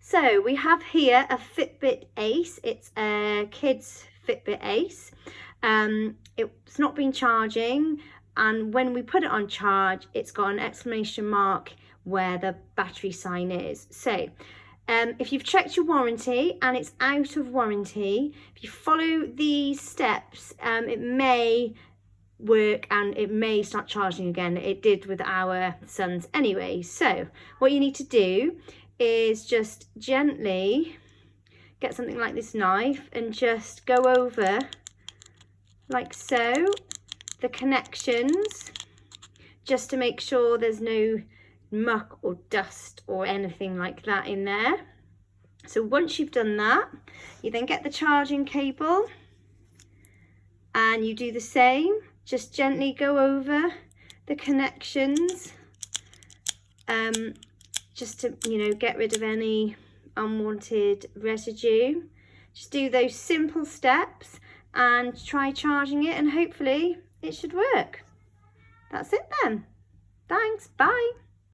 So we have here a Fitbit Ace. It's a kid's Fitbit Ace. It's not been charging, and when we put it on charge, it's got an exclamation mark where the battery sign is. So if you've checked your warranty and it's out of warranty, if you follow these steps, it may work and it may start charging again. It did with our sons anyway. So what you need to do is just gently get something like this knife and just go over like so the connections, just to make sure there's no muck or dust or anything like that in there. So once you've done that, you then get the charging cable and you do the same. Just gently go over the connections, just to, get rid of any unwanted residue. Just do those simple steps and try charging it, and hopefully it should work. That's it then. Thanks, bye.